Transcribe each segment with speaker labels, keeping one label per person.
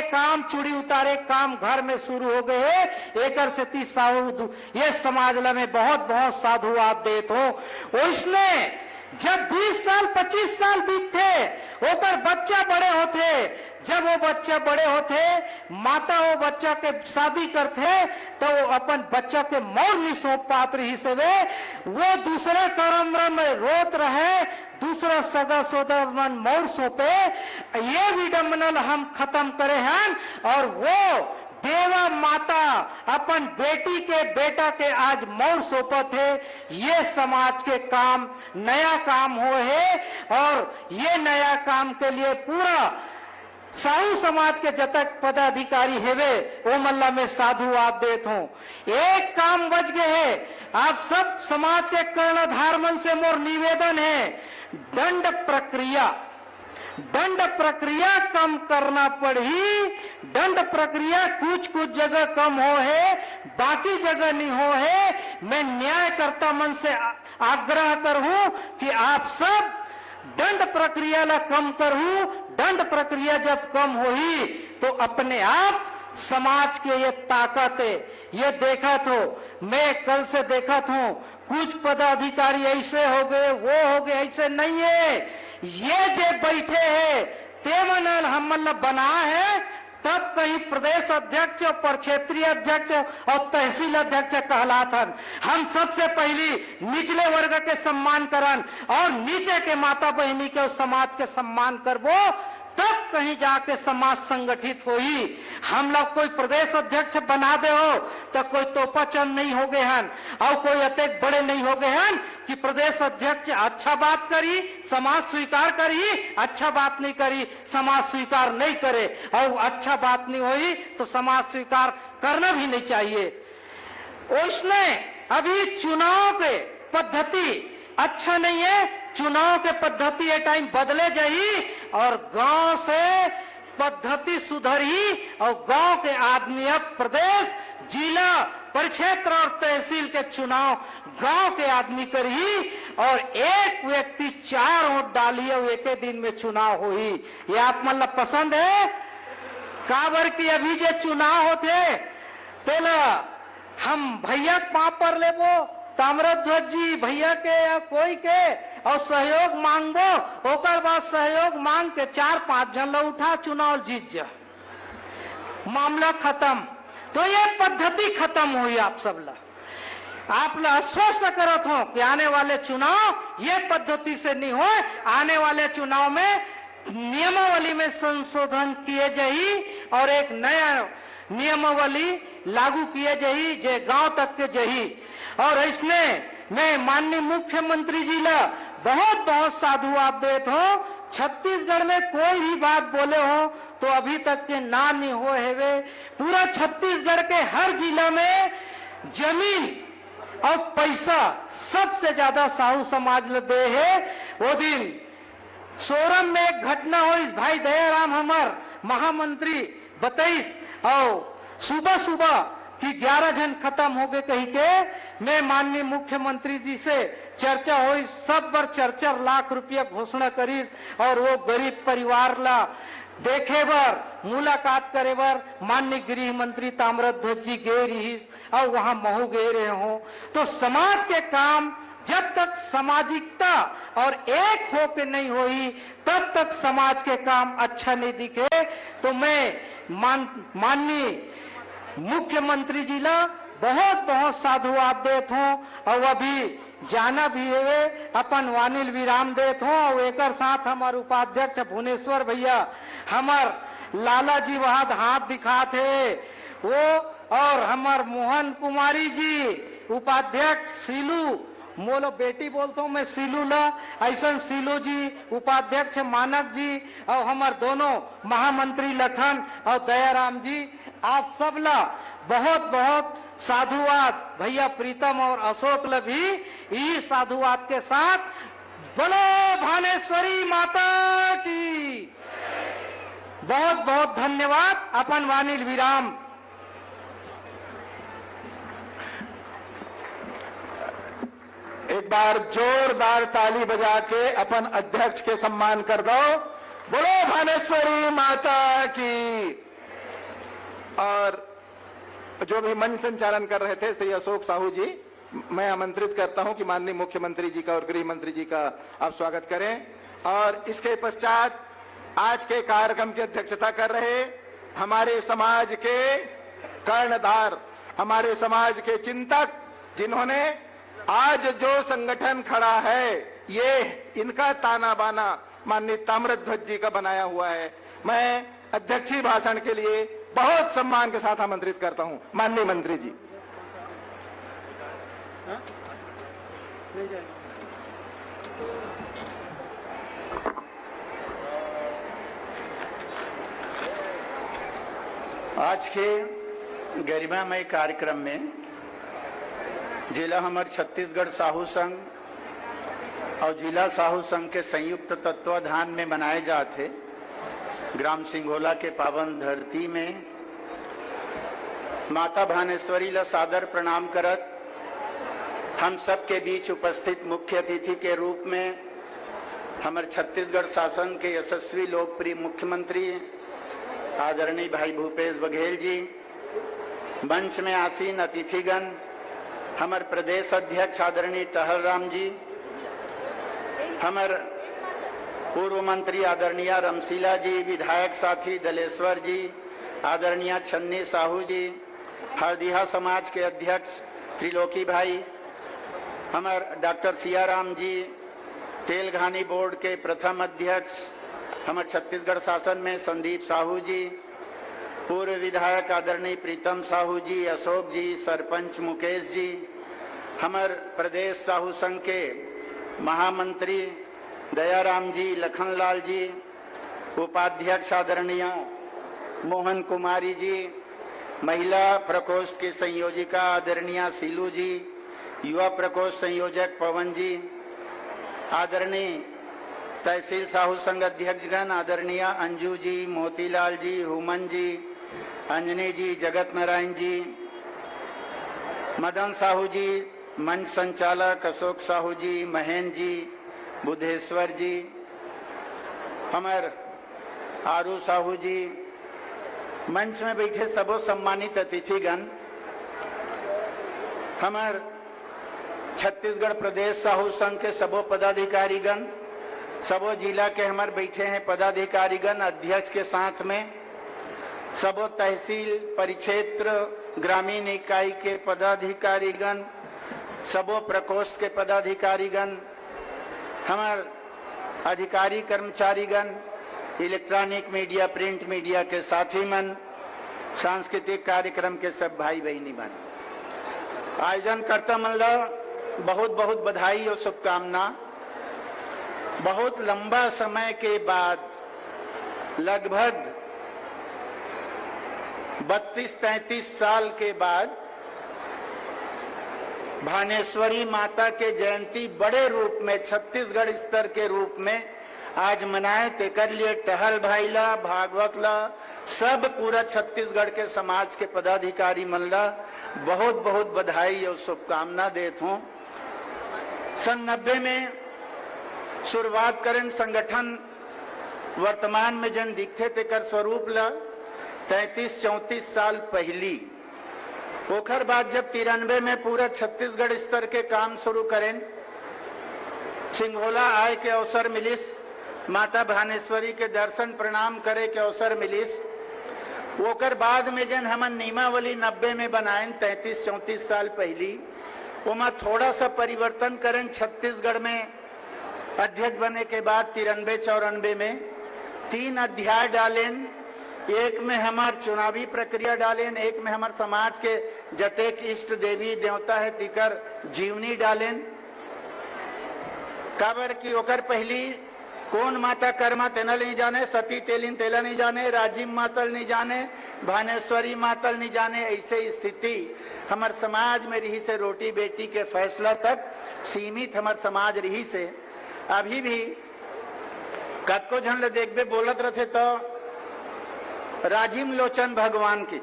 Speaker 1: काम चूड़ी उतारे काम घर में शुरू हो गए है। एकर से 30 साधु ये समाज में बहुत बहुत साधु आप देत हो। उसने जब 20 साल 25 साल बीतते ओकर बच्चा बड़े होते, जब वो बच्चा बड़े होते माता वो बच्चा के शादी करते तो वो अपन बच्चा के मोर नहीं सौंप पात रही से वो दूसरे कमरे में रोत रहे, दूसरा सगा सोदर मन मोर सौंपे। ये विडम्बना हम खत्म करे हैं और वो देवा माता अपन बेटी के बेटा के आज मोर सौंपत है। ये समाज के काम नया काम हो है और ये नया काम के लिए पूरा साहू समाज के जतक पदाधिकारी हेवे ओ मल्ला में साधु आप देत हो। एक काम बच गए है, आप सब समाज के कर्णधार मन से मोर निवेदन है, दंड प्रक्रिया कम करना पड़ी। दंड प्रक्रिया कुछ कुछ जगह कम हो है, बाकी जगह नहीं हो है। मैं न्यायकर्ता मन से आग्रह करूं कि आप सब दंड प्रक्रिया ला कम करूं। दंड प्रक्रिया जब कम हुई तो अपने आप समाज के ये ताकत है। ये देखा तो मैं कल से देखा हूं कुछ पदाधिकारी ऐसे हो गए वो हो गए, ऐसे नहीं है। ये जे बैठे हैं ते मनल हम मतलब बना है तब कहीं प्रदेश अध्यक्ष और क्षेत्रीय अध्यक्ष और तहसील अध्यक्ष कहलाथन। हम सबसे पहली निचले वर्ग के सम्मान करन और नीचे के माता बहनी के समाज के सम्मान करबो तब कहीं जाके समाज संगठित होई। हम लोग कोई प्रदेश अध्यक्ष बना दे हो तो कोई तोपाचंद नहीं हो गए हैं और कोई अतेक बड़े नहीं हो गए हैं कि प्रदेश अध्यक्ष अच्छा बात करी समाज स्वीकार करी, अच्छा बात नहीं करी समाज स्वीकार नहीं करे और अच्छा बात नहीं हुई तो समाज स्वीकार करना भी नहीं चाहिए। उसने अभी चुनाव के पद्धति अच्छा नहीं है, चुनाव के पद्धति ये टाइम बदले जाई और गांव से पद्धति सुधरी और गांव के आदमी अब प्रदेश जिला परिक्षेत्र और तहसील के चुनाव गांव के आदमी करी और एक व्यक्ति 4 वोट डाली और एक दिन में चुनाव हुई। ये आप मतलब पसंद है काबर की अभी जो चुनाव होते तेला हम भैया पाप पर लेबो ताम्रध्वज जी भैया के या कोई के और सहयोग मांगबो ओकर बाद सहयोग मांग के 4-5 जन ला उठा चुनाव जीत जा, मामला खत्म। तो ये पद्धति खत्म हुई। आप सब ला आप ला आश्वस्त करत हो कि आने वाले चुनाव ये पद्धति से नहीं हो, आने वाले चुनाव में नियमावली में संशोधन किए जाई और एक नया नियमावली लागू किए जाई जे गांव तक के जही। और इसमें मैं माननीय मुख्यमंत्री जी ला बहुत बहुत साधु आप देत हो। छत्तीसगढ़ में कोई भी बात बोले हो तो अभी तक के ना नहीं हो है। पूरा छत्तीसगढ़ के हर जिला में जमीन और पैसा सबसे ज्यादा साहू समाज ले दे है। वो दिन सोरम में एक घटना हुई, भाई दयाराम हमार महामंत्री बताइस और सुबह सुबह कि 11 जन खत्म हो गए कहीं के। मैं माननीय मुख्यमंत्री जी से चर्चा हुई, सब बर 4-4 लाख रुपया घोषणा करी और वो गरीब परिवार ला देखे बर मुलाकात करे बर माननीय गृह मंत्री ताम्रध्वज जी गए रही और वहां महू गए रहे हो। तो समाज के काम जब तक सामाजिकता और एक हो के नहीं हुई तब तक समाज के काम अच्छा नहीं दिखे। तो मैं माननीय मुख्यमंत्री जी ला बहुत बहुत साधुवाद देत हूँ और अभी जाना भी है अपन वानिल विराम देत हूँ और एक साथ हमारे उपाध्यक्ष भुवनेश्वर भैया हमार लाला जी वहां हाथ दिखाते वो और हमार मोहन कुमारी जी उपाध्यक्ष सीलू मोलो बेटी बोलता हूँ मैं सीलू ला ऐसा सीलू जी उपाध्यक्ष मानक जी और हमार दोनों महामंत्री लखन और दयाराम जी आप सब ला बहुत बहुत साधुवाद। भैया प्रीतम और अशोक ला भी इस साधुवाद के साथ बोलो भानेश्वरी माता की बहुत बहुत धन्यवाद। अपन वानिल विराम।
Speaker 2: एक बार जोरदार ताली बजा के अपन अध्यक्ष के सम्मान कर दो। बोलो भानेश्वरी माता की। और जो भी मंच संचालन कर रहे थे श्री अशोक साहू जी, मैं आमंत्रित करता हूं कि माननीय मुख्यमंत्री जी का और गृह मंत्री जी का आप स्वागत करें। और इसके पश्चात आज के कार्यक्रम की अध्यक्षता कर रहे हमारे समाज के कर्णधार, हमारे समाज के चिंतक, जिन्होंने आज जो संगठन खड़ा है ये इनका ताना बाना माननीय ताम्रध्वज जी का बनाया हुआ है। मैं अध्यक्षीय भाषण के लिए बहुत सम्मान के साथ आमंत्रित करता हूं माननीय मंत्री जी।
Speaker 3: आज के गरिमामय कार्यक्रम में जिला हमर छत्तीसगढ़ साहू संघ और जिला साहू संघ के संयुक्त तत्वाधान में मनाए जाते ग्राम सिंघोला के पावन धरती में माता भानेश्वरी ला सादर प्रणाम करत हम सब के बीच उपस्थित मुख्य अतिथि के रूप में हमारे छत्तीसगढ़ शासन के यशस्वी लोकप्रिय मुख्यमंत्री आदरणीय भाई भूपेश बघेल जी, मंच में आसीन अतिथिगण, हमारे प्रदेश अध्यक्ष आदरणीय टहल राम जी, हमारे पूर्व मंत्री आदरणीय रमशीला जी, विधायक साथी दलेश्वर जी, आदरणीय छन्नी साहू जी, हरदिहा समाज के अध्यक्ष त्रिलोकी भाई, हमारे डॉक्टर सियाराम जी, तेलघानी बोर्ड के प्रथम अध्यक्ष हमारे छत्तीसगढ़ शासन में संदीप साहू जी, पूर्व विधायक आदरणीय प्रीतम साहू जी, अशोक जी, सरपंच मुकेश जी, हमारे प्रदेश साहू संघ के महामंत्री दयाराम जी, लखनलाल जी, उपाध्यक्ष आदरणीय मोहन कुमारी जी, महिला प्रकोष्ठ की संयोजिका आदरणीय सीलू जी, युवा प्रकोष्ठ संयोजक पवन जी, आदरणीय तहसील साहू संघ अध्यक्षगण आदरणीय अंजू जी, मोतीलाल जी, हुमन जी, अंजनी जी, जगत नारायण जी, मदन साहू जी, मंच संचालक अशोक साहू जी, महेंद्र जी, बुद्धेश्वर जी, हमारे आरू साहू जी, मंच में बैठे सबो सम्मानित अतिथिगण, हमारे छत्तीसगढ़ प्रदेश साहू संघ के सबो पदाधिकारीगण, सबो जिला के हमारे बैठे हैं पदाधिकारीगण अध्यक्ष के साथ में, सबो तहसील परिक्षेत्र ग्रामीण इकाई के पदाधिकारीगण, सबो प्रकोष्ठ के पदाधिकारीगण, हमारे अधिकारी कर्मचारीगण, इलेक्ट्रॉनिक मीडिया प्रिंट मीडिया के साथी मन, सांस्कृतिक कार्यक्रम के सब भाई बहनी मन, आयोजन करता मन ला बहुत बहुत बधाई और शुभकामना। बहुत लंबा समय के बाद लगभग 32-33 साल के बाद भानेश्वरी माता के जयंती बड़े रूप में छत्तीसगढ़ स्तर के रूप में आज मनाए ते कर लिए टहल भाई ला, भागवत ला, सब पूरा छत्तीसगढ़ के समाज के पदाधिकारी मन ला बहुत बहुत बधाई और शुभकामना देता हूँ। सन 90 में शुरुआत करें संगठन वर्तमान में जन दिखते ते कर स्वरूप ला 33-34 साल पहली, ओखर बाद जब 93 में पूरा छत्तीसगढ़ स्तर के काम शुरू करें, सिंघोला आय के अवसर मिलिस, माता भानेश्वरी के दर्शन प्रणाम करे के अवसर मिलिस, ओकर बाद में जन हमन नियमावली 90 में बनाएं 33-34 साल पहली, ओमा थोड़ा सा परिवर्तन करें छत्तीसगढ़ में अध्यक्ष बने के बाद 93-94 में 3 अध्याय डालें, एक में हमार चुनावी प्रक्रिया डालें, एक में हमार समाज के जतेक इष्ट देवी देवता है तिकर जीवनी डालें। काबर की ओकर पहली कौन माता कर्मा तेना नहीं जाने, सती तेलिन तेला नहीं जाने, राजीव मातल नहीं जाने, भानेश्वरी मातल नहीं जाने, ऐसे स्थिति हमार समाज में रही से रोटी बेटी के फैसला तक सीमित हमार समाज रही से। अभी भी कतको झन ले देखबे बोलत रहे तो राजीव लोचन भगवान की,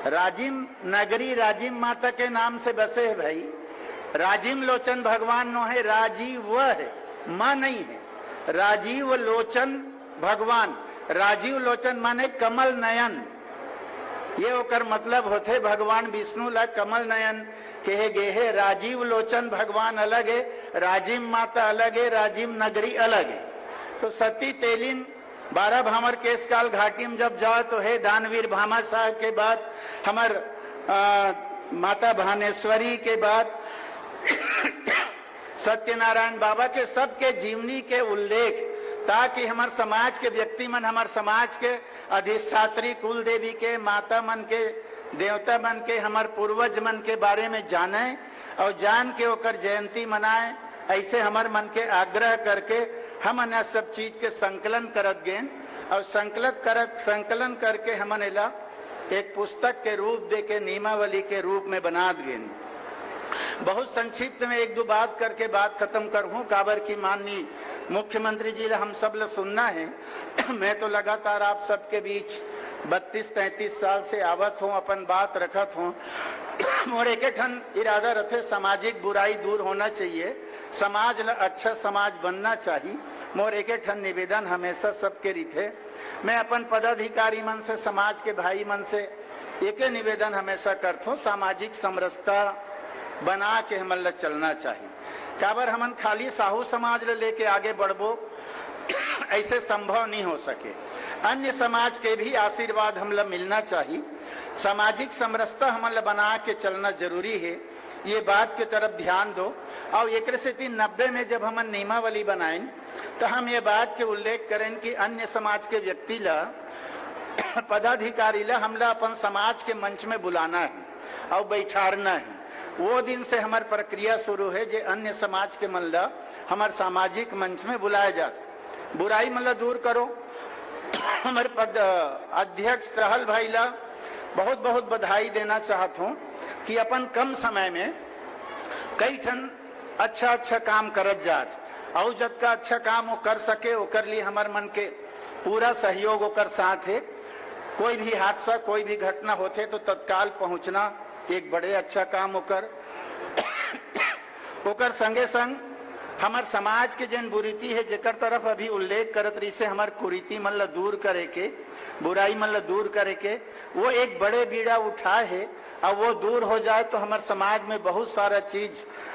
Speaker 3: राजीव नगरी राजीव माता के नाम से बसे है भाई, राजीव लोचन भगवान नो है, राजीव वह है, मां नहीं है, राजीव लोचन भगवान, राजीव लोचन माने कमल नयन, ये ओकर मतलब होते भगवान विष्णु ला कमल नयन कहे गे है। राजीव लोचन भगवान अलग है, राजीव माता अलग है, राजीव नगरी अलग है। तो सती तेलिन 12 भामर केसकाल घाटी में जब जाओ तो हे दानवीर भामा साहब के बाद हमार माता भानेश्वरी के बाद सत्यनारायण बाबा के सबके जीवनी के उल्लेख, ताकि हमार समाज के व्यक्ति मन, हमार समाज के अधिष्ठात्री कुल देवी के, माता मन के, देवता मन के, हमार पूर्वज मन के बारे में जाने और जान के ओकर जयंती मनाए। ऐसे हमार मन के आग्रह करके हम न सब चीज के संकलन करत गेन और संकलन करके हमन एला एक पुस्तक के रूप दे के नियमावली के रूप में बना गेन। बहुत संक्षिप्त में एक दो बात करके बात खत्म करूं। काबर की माननीय मुख्यमंत्री जी हम सब ल सुनना है। मैं तो लगातार आप सबके बीच 32-33 साल से आवत हूँ, अपन बात रखत हूँ। और एक ठन इरादा रखे, सामाजिक बुराई दूर होना चाहिए, समाज ला अच्छा समाज बनना चाहिए। मोर एक ठन निवेदन हमेशा सबके रिथे, मैं अपन पदाधिकारी मन से, समाज के भाई मन से एक निवेदन हमेशा करता हूँ, सामाजिक समरसता बना के हमन ला चलना चाहिए। काबर हमन खाली साहू समाज ले लेके आगे बढ़बो ऐसे संभव नहीं हो सके। अन्य समाज के भी आशीर्वाद हमला मिलना चाहिए। सामाजिक समरसता हमला बना के चलना जरूरी है, ये बात की तरफ ध्यान दो। और 1990 में जब हमन नियमावली बनाएं तो हम ये बात के उल्लेख करें कि अन्य समाज के व्यक्ति ला, पदाधिकारी ला हमला अपन समाज के मंच में बुलाना है और बैठारना है। वो दिन से हमारी प्रक्रिया शुरू है जे अन्य समाज के मन ला हमारे सामाजिक मंच में बुलाया जाता। बुराई मन ला दूर करो। हमारे पद अध्यक्ष टहल भाई ला बहुत बहुत बधाई देना चाहता हूँ कि अपन कम समय में कई ठन अच्छा काम करत जात और जब का अच्छा काम वो कर सके ओकर लिए हमारे मन के पूरा सहयोग ओकर साथ है। कोई भी हादसा, कोई भी घटना होते तो तत्काल पहुंचना एक बड़े अच्छा काम ओकर संगे संग हमार समाज के जन बुरीति है जेकर तरफ अभी उल्लेख करत रही से हमार कुरीति मन ला दूर करे के, बुराई मन ला दूर करे के वो एक बड़े बीड़ा उठाए है। और वो दूर हो जाए तो हमार समाज में बहुत सारा चीज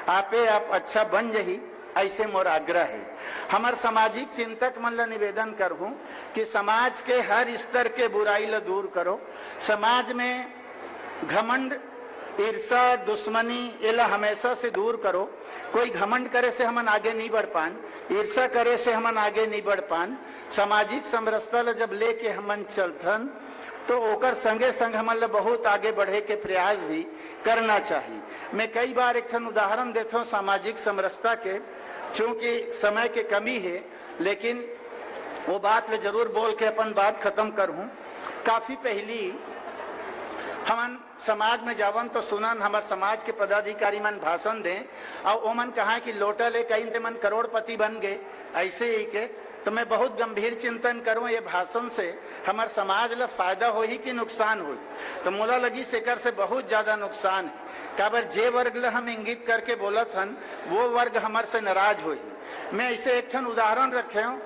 Speaker 3: आपे आप अच्छा बन जही, ऐसे मोर आग्रह है। हमार सामाजिक चिंतक मन ला निवेदन करहूं कि समाज के हर स्तर के बुराई ला दूर करो। समाज में घमंड, ईर्षा, दुश्मनी एला हमेशा से दूर करो। कोई घमंड करे से हमन आगे नहीं बढ़ पान, ईर्षा करे से हमन आगे नहीं बढ़ पान। सामाजिक समरसता ला जब लेके हमन चलथन तो ओकर संगे संग हमन ला बहुत आगे बढ़े के प्रयास भी करना चाहिए। मैं कई बार एक ठन उदाहरण देता हूँ सामाजिक समरसता के, चूंकि समय के कमी है, लेकिन वो बात ले जरूर बोल के अपन बात खत्म करूं। काफी पहली हमन समाज में जावन तो सुनन हमार समाज के पदाधिकारी मन भाषण दें और वो मन कहा कि लोटा ले कहीं ते मन करोड़पति बन गए, ऐसे ही के। तो मैं बहुत गंभीर चिंतन करूं ये भाषण से हमार समाज ला फायदा हो ही कि नुकसान हो। तो मोला लगी सेकर से बहुत ज्यादा नुकसान है। काबर जे वर्ग ला हम इंगित करके बोलत हन वो वर्ग हमार से नाराज हो ही। मैं ऐसे एक ठन उदाहरण रखे हूं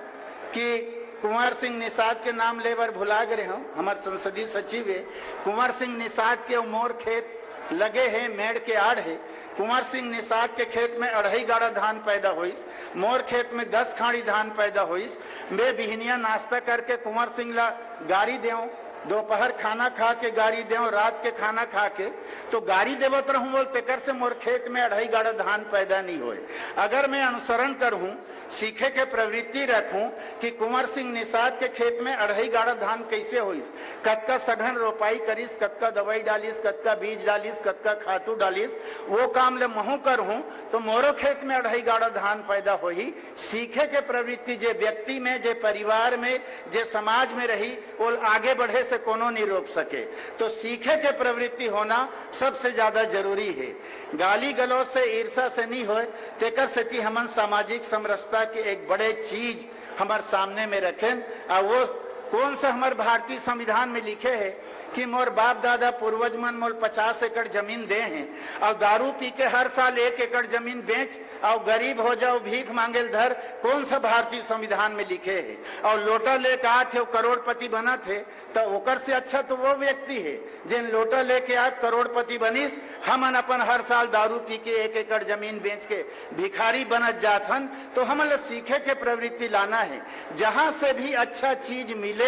Speaker 3: कि कुंवर सिंह निषाद के नाम लेवर भुला गए हूँ, हमारे संसदीय सचिव है। कुंवर सिंह निषाद के मोर खेत लगे हैं, मेड़ के आड़ है। कुंवर सिंह निषाद के खेत में 2.5 गाड़ा धान पैदा हुईस, मोर खेत में 10 खाड़ी धान पैदा हुईस। मैं बिहनिया नाश्ता करके कुंवर सिंह ला गाड़ी देऊं, दोपहर खाना खा के गाड़ी देऊं, रात के खाना खा के, तो गाड़ी देवत रहूं बोल तेकर से मोर खेत में 2.5 गाड़ा धान पैदा नहीं होए। अगर मैं अनुसरण करूं, सीखे के प्रवृत्ति रखूं कि कुंवर सिंह निषाद के खेत में 2.5 गाड़ा धान कैसे होइस, कतका सघन रोपाई करिस, कतका दवाई डालिस, कतका बीज डालिस, कतका खातू डालिस, वो काम ले महू करहूं तो मोरो खेत में 2.5 गाड़ा धान पैदा होही। सीखे के प्रवृत्ति जे व्यक्ति में, जे परिवार में, जे समाज में रही वो आगे बढ़े से कोनो नहीं रोक सके। तो सीखे के प्रवृत्ति होना सबसे ज्यादा जरूरी है। गाली गलौज से, ईर्षा से नहीं होए। तेकर से कि हमन सामाजिक समरसता के एक बड़े चीज हमारे सामने में रखें और वो कौन सा हमारे भारतीय संविधान में लिखे है कि मोर बाप दादा पूर्वज मन मोल 50 एकड़ जमीन दे हैं और दारू पी के हर साल 1 एकड़ जमीन बेच और गरीब हो जाओ भीख मांगे धर, कौन सा भारतीय संविधान में लिखे है? और लोटा लेके आ थे करोड़पति बना थे, तो ओकर से अच्छा तो वो व्यक्ति है जिन लोटा लेके आज करोड़पति बनिस, हमन अपन हर साल दारू पी के 1 एकड़ जमीन बेच के भिखारी बनत जाथन। तो हमन सीखे के प्रवृत्ति लाना है, जहां से भी अच्छा चीज मिले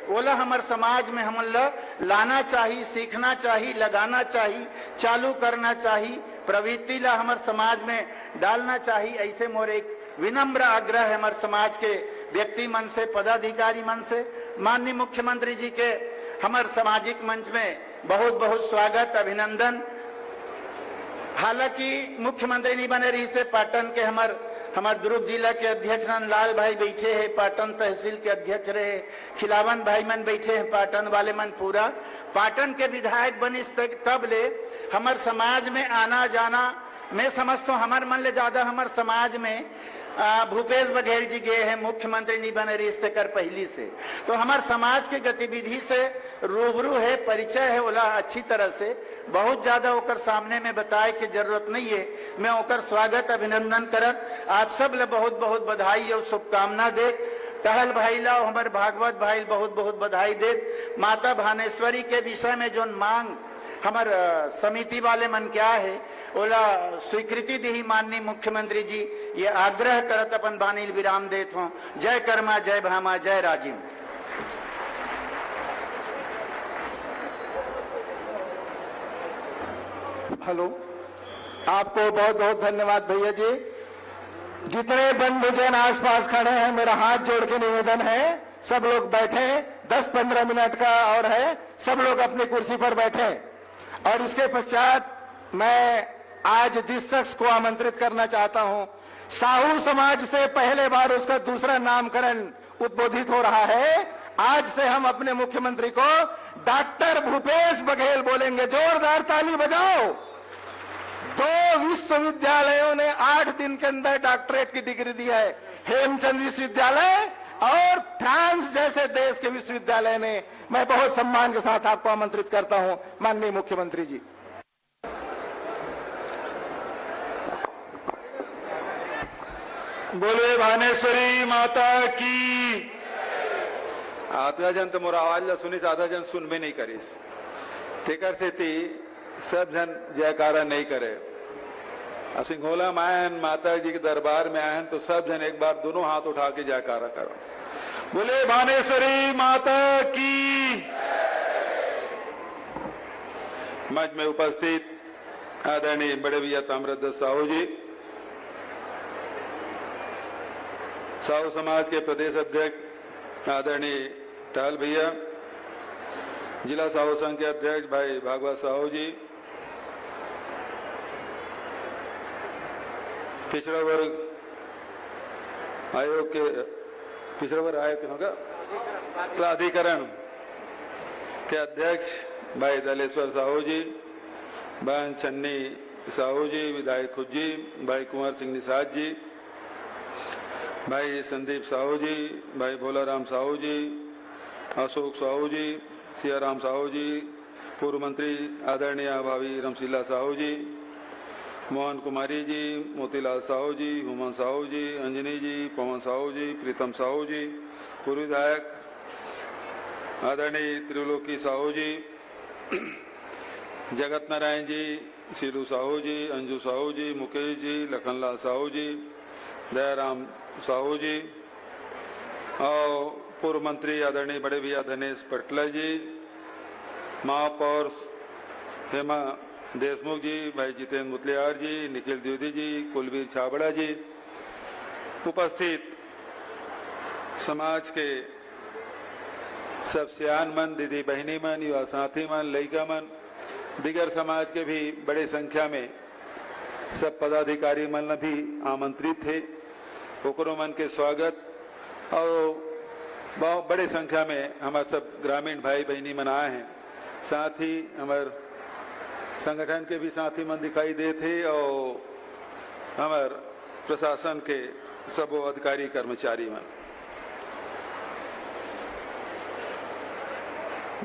Speaker 3: ओला हमारे समाज में हमन लाना चाहिए, सीखना चाहिए, लगाना चाहिए, चालू करना चाहिए, प्रवृत्ति ला हमारे समाज में डालना चाहिए। ऐसे मोर एक विनम्र आग्रह है हमारे समाज के व्यक्ति मन से, पदाधिकारी मन से। माननीय मुख्यमंत्री जी के हमारे सामाजिक मंच में बहुत बहुत स्वागत, अभिनंदन। हालांकि मुख्यमंत्री नहीं बने रही से पाटन के हमारे दुर्ग जिला के अध्यक्ष लाल भाई बैठे हैं, पाटन तहसील के अध्यक्ष रहे खिलावन भाई मन बैठे हैं, पाटन वाले मन पूरा पाटन के विधायक बनिस तब ले हमारे समाज में आना जाना, मैं समझता हूँ हमारे मन ले ज्यादा हमारे समाज में भूपेश बघेल जी गए हैं, मुख्यमंत्री नहीं बने रिश्ते कर पहली से, तो हमारे समाज के गतिविधि से रूबरू है, परिचय है ओला अच्छी तरह से। बहुत ज्यादा ओकर सामने में बताए की जरूरत नहीं है। मैं ओकर स्वागत अभिनंदन करत आप सब ले बहुत बहुत बधाई और शुभकामना दे। टहल भाई ला हमारे भागवत भाई बहुत बहुत बधाई दे। माता भानेश्वरी के विषय में जो मांग हमार समिति वाले मन क्या है ओला स्वीकृति दी माननीय मुख्यमंत्री जी, ये आग्रह करत अपन बानी विराम देत हूँ। जय कर्मा, जय भामा, जय राजीव।
Speaker 2: हेलो, आपको बहुत बहुत धन्यवाद भैया जी। जितने बंधुजन आसपास खड़े हैं, मेरा हाथ जोड़ के निवेदन है सब लोग बैठे, 10-15 मिनट का और है, सब लोग अपनी कुर्सी पर बैठे। और इसके पश्चात मैं आज जिस शख्स को आमंत्रित करना चाहता हूं, साहू समाज से पहले बार उसका दूसरा नामकरण उद्बोधित हो रहा है। आज से हम अपने मुख्यमंत्री को डॉक्टर भूपेश बघेल बोलेंगे। जोरदार ताली बजाओ। 2 विश्वविद्यालयों ने 8 दिन के अंदर डॉक्टरेट की डिग्री दी है, हेमचंद विश्वविद्यालय और फ्रांस जैसे देश के विश्वविद्यालय ने। मैं बहुत सम्मान के साथ आपको आमंत्रित करता हूं माननीय मुख्यमंत्री जी।
Speaker 4: बोले भानेश्वरी माता की। आधा जन तो मोर आवाज ला सुनिस, आधा जन सुन भी नहीं करिस। तेकर से थी सब जन जयकारा नहीं करे। अब सिंघोला में आयन, माता जी के दरबार में आयन, तो सब जन एक बार दोनों हाथ उठा के जयकारा करो। बोले भानेश्वरी माता की। मंच में उपस्थित आदरणीय बड़े भैया ताम्रध्वज साहू जी, साहू समाज के प्रदेश अध्यक्ष आदरणीय टहल भैया, जिला साहू संघ के अध्यक्ष भाई भागवत साहू जी, पिछड़ा वर्ग आयोग के प्राधिकरण के अध्यक्ष भाई दलेश्वर साहू जी, बहन चन्नी साहू जी, विधायक खुज्जी, भाई कुंवर सिंह निषाद जी, भाई संदीप साहू जी, भाई भोलाराम साहू जी, अशोक साहू जी, सियाराम साहू जी, पूर्व मंत्री आदरणीय भावी रमशीला साहू जी, मोहन कुमारी जी, मोतीलाल साहू जी, हुमन साहू जी, अंजनी जी, पवन साहू जी, प्रीतम साहू जी, पूर्व विधायक आदरणीय त्रिलोकी साहू जी, जगत नारायण जी, शीलू साहू जी, अंजू साहू जी, मुकेश जी, लखनलाल साहू जी, दयाराम साहू जी और पूर्व मंत्री आदरणीय बड़े भैया धनेश पटला जी, महापौर हेमा देशमुख जी, भाई जितेंद्र मुतलियार जी, निखिल द्विवेदी जी, कुलवीर छाबड़ा जी, उपस्थित समाज के सब सियान मन, दीदी बहनी मन, युवा साथी मन, लड़का मन, दिगर समाज के भी बड़े संख्या में सब पदाधिकारी मन भी आमंत्रित थे। ओकरो मन के स्वागत और बहुत बड़े संख्या में हमारे सब ग्रामीण भाई बहनी मन आए हैं। साथ ही हमारे संगठन के भी साथी मन दिखाई दे थे और हमारे प्रशासन के सब अधिकारी कर्मचारी मन।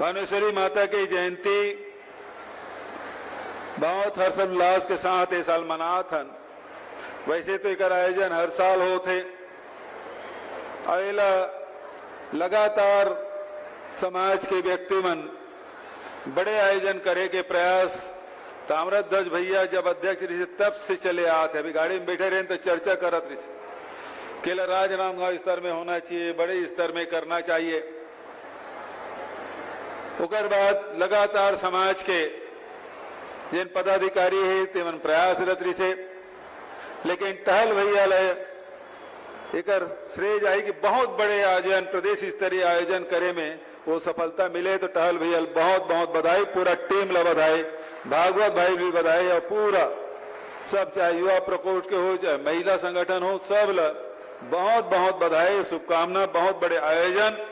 Speaker 4: भानुश्वरी माता की जयंती बहुत हर्षोल्लास के साथ इस साल मनाथन। वैसे तो एक आयोजन हर साल होते, अला लगातार समाज के व्यक्ति मन बड़े आयोजन करे के प्रयास ताम्रध्वज भैया जब अध्यक्ष रही तब से चले आते। अभी गाड़ी में बैठे रहे तो चर्चा करत रही केला राजनांदगांव स्तर में होना चाहिए, बड़े स्तर में करना चाहिए। उकर बाद लगातार समाज के जिन पदाधिकारी है तेमन प्रयासरत रही से, लेकिन टहल भैया एकर श्रेय जाए कि बहुत बड़े आयोजन प्रदेश स्तरीय आयोजन करे में वो सफलता मिले तो टहल भैया बहुत बहुत बधाई, पूरा टीम ला बधाई, भागवत भाई भी बधाई और पूरा सब चाहे युवा प्रकोष्ठ के हो चाहे महिला संगठन हो सब ला बहुत बहुत बधाई, शुभकामना। बहुत बड़े आयोजन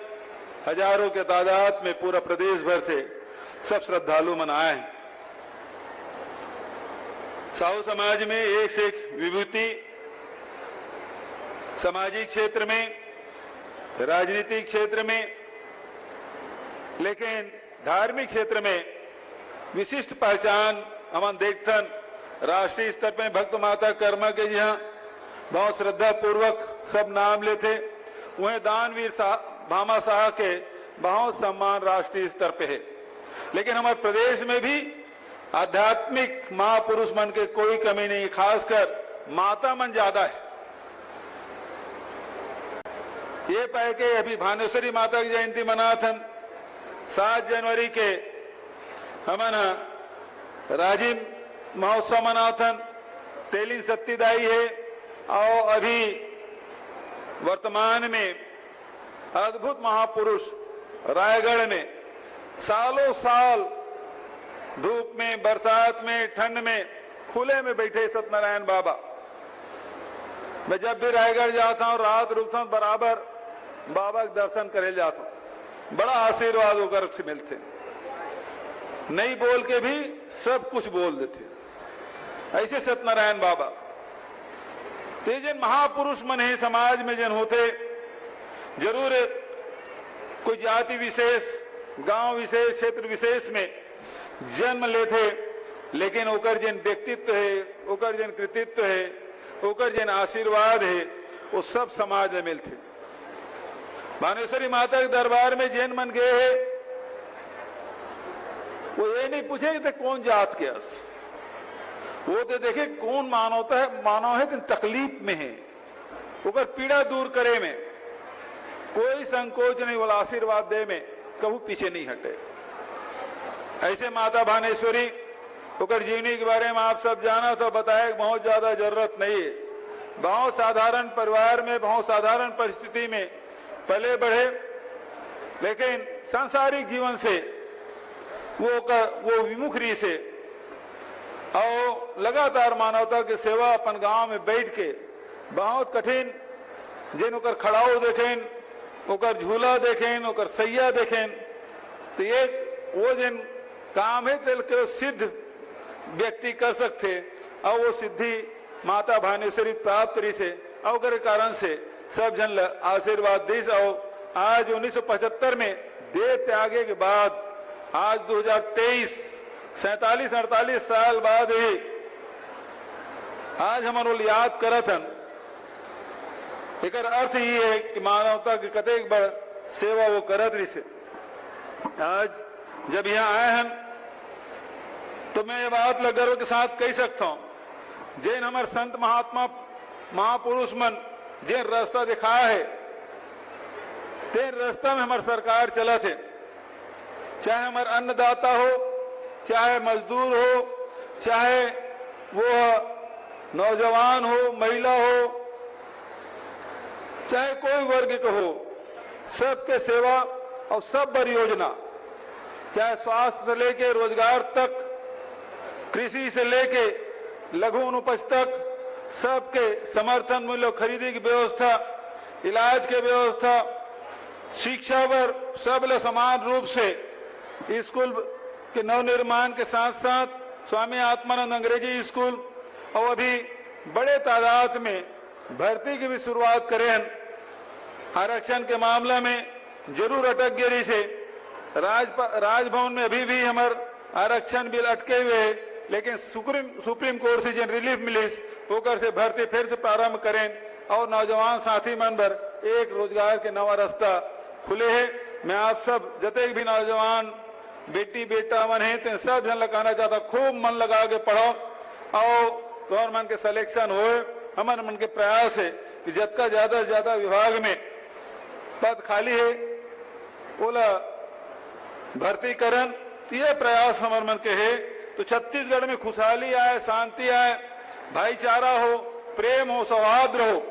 Speaker 4: हजारों के तादाद में पूरा प्रदेश भर से सब श्रद्धालु मनाए हैं। साहू समाज में एक से एक विभूति, सामाजिक क्षेत्र में, राजनीतिक क्षेत्र में, लेकिन धार्मिक क्षेत्र में विशिष्ट पहचान हम देखथन। राष्ट्रीय स्तर पर भक्त माता कर्मा के जहाँ बहुत श्रद्धा पूर्वक सब नाम लेते, वहीं दानवीर भामा शाह के बहुत सम्मान राष्ट्रीय स्तर पे है। लेकिन हमारे प्रदेश में भी आध्यात्मिक महापुरुष मन के कोई कमी नहीं, खासकर माता मन ज्यादा है। ये पाए के अभी भानुश्वरी माता की जयंती मनाथन, 7 जनवरी के हमन राजीव महोत्सव मनाथन, तेलिन सत्तीदाई है। और अभी वर्तमान में अद्भुत महापुरुष रायगढ़ में सालों साल धूप में, बरसात में, ठंड में खुले में बैठे सत्यनारायण बाबा। मैं जब भी रायगढ़ जाता हूँ रात रुकता हूँ बराबर बाबा के दर्शन करे जाता हूँ, बड़ा आशीर्वाद होकर से मिलते, नहीं बोल के भी सब कुछ बोल देते। ऐसे सत्यनारायण बाबा ते जन महापुरुष मन है समाज में जन होते, जरूर कोई जाति विशेष, गांव विशेष, क्षेत्र विशेष में जन्म लेते, लेकिन ओकर जन व्यक्तित्व है, ओकर जन कृतित्व है, ओकर जन आशीर्वाद है, वो सब समाज में मिलते। भानुश्वरी माता के दरबार में जैन मन गए है, वो ये नहीं पूछे कि कौन जात के अस, वो तो देखे कौन मानव है तो तकलीफ में है, ओकर पीड़ा दूर करे में कोई संकोच नहीं, वाला आशीर्वाद दे में कभी पीछे नहीं हटे। ऐसे माता भानेश्वरी ओकर जीवनी के बारे में आप सब जाना तो बताए बहुत ज्यादा जरूरत नहीं है। बहुत साधारण परिवार में, बहुत साधारण परिस्थिति में पले बढ़े, लेकिन सांसारिक जीवन से वो विमुख रही से और लगातार मानवता की सेवा अपन गांव में बैठ के बहुत कठिन जिन ओकर खड़ाऊ देखें, ओकर झूला देखें, ओकर सैया देखें, तो ये वो जिन काम है तो सिद्ध व्यक्ति कर सकते और वो सिद्धि माता भानेश्वरी प्राप्त रही से और कारण से सब जन आशीर्वाद दी। और आज 1975 में देह त्यागे के बाद आज 2023 47-48 साल बाद ही आज हम याद करत हन। एक अर्थ ये है कि मानवता की कतेक बड़ सेवा वो करत रही से। आज जब यहाँ आए हैं तो मैं ये बात गर्व के साथ कह सकता हूं, जैन हमारे संत महात्मा महापुरुष मन जिन रास्ता दिखाया है तेन रास्ता में हमारी सरकार चला थे। चाहे हमारे अन्नदाता हो, चाहे मजदूर हो, चाहे वो नौजवान हो, महिला हो, चाहे कोई वर्ग का हो, सबके सेवा और सब बड़ी योजना, चाहे स्वास्थ्य से लेके रोजगार तक, कृषि से लेके लघु अनुपज तक, सबके समर्थन मूल्य खरीदी की व्यवस्था, इलाज के व्यवस्था, शिक्षा पर सब ले समान रूप से स्कूल के नवनिर्माण के साथ साथ स्वामी आत्मानंद अंग्रेजी स्कूल और अभी बड़े तादाद में भर्ती की भी शुरुआत करें। आरक्षण के मामला में जरूर अटक गिरी से राजभवन में अभी भी हमार आरक्षण बिल अटके हुए है, लेकिन सुप्रीम कोर्ट से जिन रिलीफ मिलिस ओकर से भर्ती फिर से प्रारंभ करें और नौजवान साथी मन भर एक रोजगार के नवा रास्ता खुले है। मैं आप सब जते भी नौजवान बेटी बेटा मन है तो सब जन लगाना चाहता खूब मन लगा के पढ़ो और तोहर मन के सिलेक्शन हो। हमारे मन के प्रयास है कि जितना ज्यादा से ज्यादा विभाग में पद खाली है ओला भर्ती करन। ये प्रयास हमारे मन के है तो छत्तीसगढ़ में खुशहाली आए, शांति आए, भाईचारा हो, प्रेम हो, सौहार्द हो,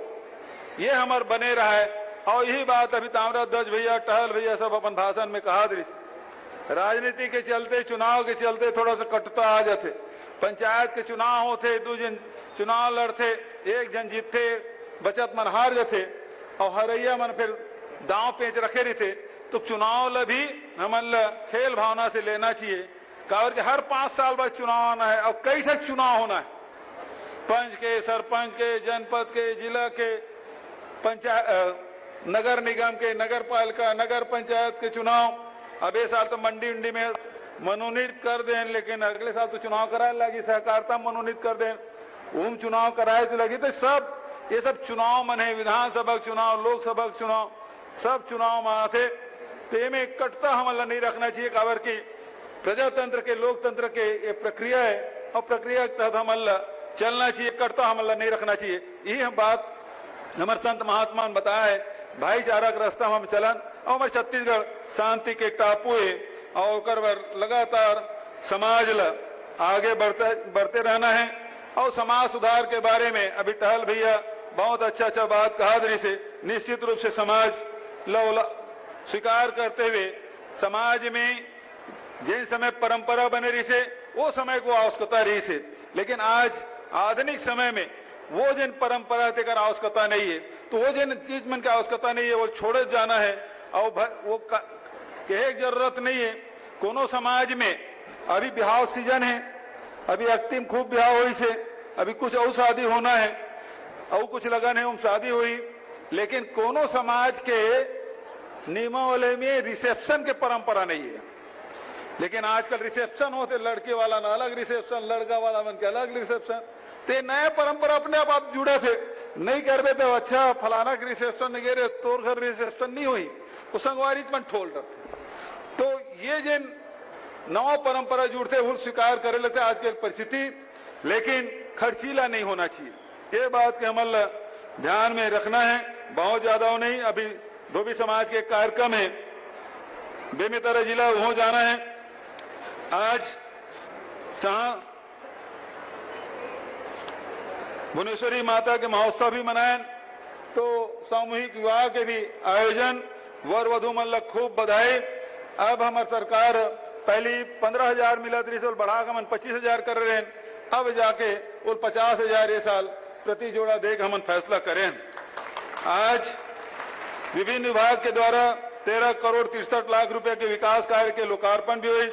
Speaker 4: ये हमार बने रहा है। और यही बात अभी ताम्रध्वज भैया, टहल भैया सब अपन भाषण में कहा दे। राजनीति के चलते, चुनाव के चलते थोड़ा सा कटता आ जाते। पंचायत के चुनाव होते, दो जन चुनाव लड़ते, एक जन जीतते, बचत मन हार जाते और हरैया मन फिर दांव पेच रखे रहते। तो चुनाव ला भी हमन खेल भावना से लेना चाहिए, कारण कि हर 5 साल बाद चुनाव आना है और कई ठक चुनाव होना है, पंच के, सरपंच के, जनपद के, जिला के, पंचायत, नगर निगम के, नगर पालिका, नगर पंचायत के चुनाव। अब ये साल तो मंडी उंडी में मनोनीत कर दें, लेकिन अगले साल तो चुनाव कराए लगी, सहकारिता मनोनीत कर दें, ओम चुनाव कराए तो लगी। तो सब ये सब चुनाव मन है, विधानसभा चुनाव, लोकसभा चुनाव, सब चुनाव में आते। तो ये में कटता हमला नहीं रखना चाहिए, काबर की प्रजातंत्र के, लोकतंत्र के ये प्रक्रिया है और प्रक्रिया के तहत हमला चलना चाहिए, कटता हमला नहीं रखना चाहिए। यही हम बात हमारे संत महात्मा ने बताया है, भाईचारा का रास्ता हम चलन। और हमारे छत्तीसगढ़ शांति के टापू है और लगातार समाज ला आगे बढ़ते रहना है। और समाज सुधार के बारे में अभी टहल भैया बहुत अच्छा बात कहा दे से। निश्चित रूप से समाज ला स्वीकार करते हुए समाज में जिन समय परंपरा बने रही से वो समय को आवश्यकता रही से, लेकिन आज आधुनिक समय में वो जिन परंपरा तेकर आवश्यकता नहीं है, तो वो जिन चीज मन की आवश्यकता नहीं है वो छोड़े जाना है और वो कहे जरूरत नहीं है। कोनो समाज में अभी ब्याह सीजन है, अभी अंतिम खूब ब्याह हुई से, अभी कुछ और शादी होना है और कुछ लगन है उन शादी हुई, लेकिन कोनो समाज के नियमावली में रिसेप्शन के परंपरा नहीं है। लेकिन आजकल रिसेप्शन होते, लड़के वाला ना अलग रिसेप्शन, लड़का वाला मन के अलग रिसेप्शन। ते नए परंपरा अपने आप जुड़े थे, नहीं कर रहे थे अच्छा फलाना के रिसेप्शन नहीं गे, तोर घर रिसेप्शन नहीं हुई, वो संगवारी मन ठोल रहे। तो ये जिन नवा परंपरा जुड़ते वो स्वीकार करे लेते आज के परिस्थिति, लेकिन खर्चीला नहीं होना चाहिए। ये बात के हमारे ध्यान में रखना है, बहुत ज्यादा नहीं। अभी धोबी समाज के कार्यक्रम है, बेमेतरा जिला वहां जाना है। आज भुवनेश्वरी माता के महोत्सव भी मनाए, तो सामूहिक विवाह के भी आयोजन, वर वधु मन खूब बधाई। अब हमारी सरकार पहली 15,000 मिला थी, बढ़ा के मन 25,000 कर रहे हैं, अब जाके वो 50,000 ये साल प्रति जोड़ा देख हम फैसला करें। आज विभिन्न विभाग के द्वारा 13 करोड़ 63 लाख रुपए के विकास कार्य के लोकार्पण भी हुए,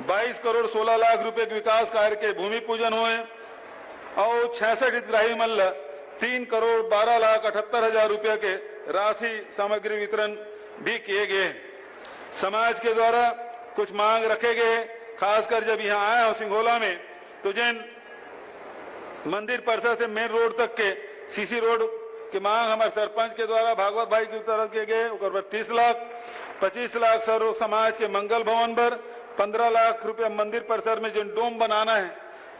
Speaker 4: 22 करोड़ 16 लाख रुपए के विकास कार्य के भूमि पूजन हुए और 66 हितग्राही मल्ल 3 करोड़ 12 लाख 78 हजार रुपए के राशि सामग्री वितरण भी किए गए। समाज के द्वारा कुछ मांग रखे गए, खासकर जब यहाँ आया हूं सिंगोला में, तो जिन मंदिर परिसर से मेन रोड तक के सीसी रोड की मांग हमारे सरपंच के द्वारा भागवत भाई की तरफ किए गए, 30 लाख, 25 लाख सर्व समाज के मंगल भवन पर, 15 लाख रुपया मंदिर परिसर में जिन डोम बनाना है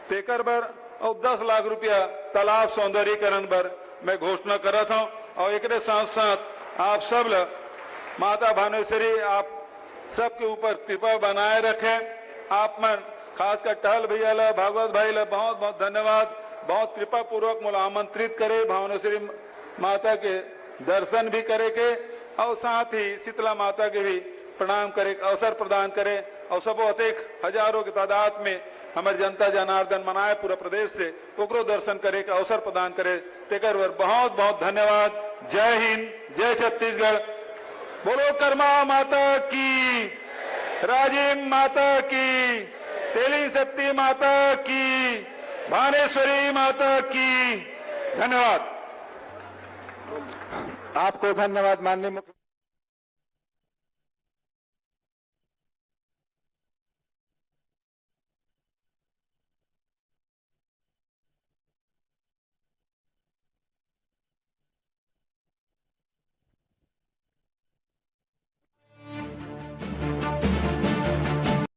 Speaker 4: तेकर पर, और 10 लाख रुपया तालाब सौंदर्यीकरण पर मैं घोषणा कर रहा था। और एक साथ साथ आप सब माता भानुश्री आप सबके ऊपर कृपा बनाए रखें। आप मन खासकर टहल भैया ला, भागवत भाई ला बहुत बहुत धन्यवाद, बहुत कृपा पूर्वक मुझे आमंत्रित करे भानुश्री माता के दर्शन भी करे के और साथ ही शीतला माता के भी प्रणाम करे अवसर प्रदान करे और सब अतिक हजारों की तादाद में हमारे जनता जनार्दन मनाए पूरा प्रदेश से ओकरो दर्शन करे का अवसर प्रदान करे। तेकर बहुत बहुत धन्यवाद। जय हिंद, जय छत्तीसगढ़। बोलो कर्मा माता की, राजीव माता की, तेली शक्ति माता की, भानेश्वरी माता की। धन्यवाद।
Speaker 2: आपको धन्यवाद माननीय मुख्य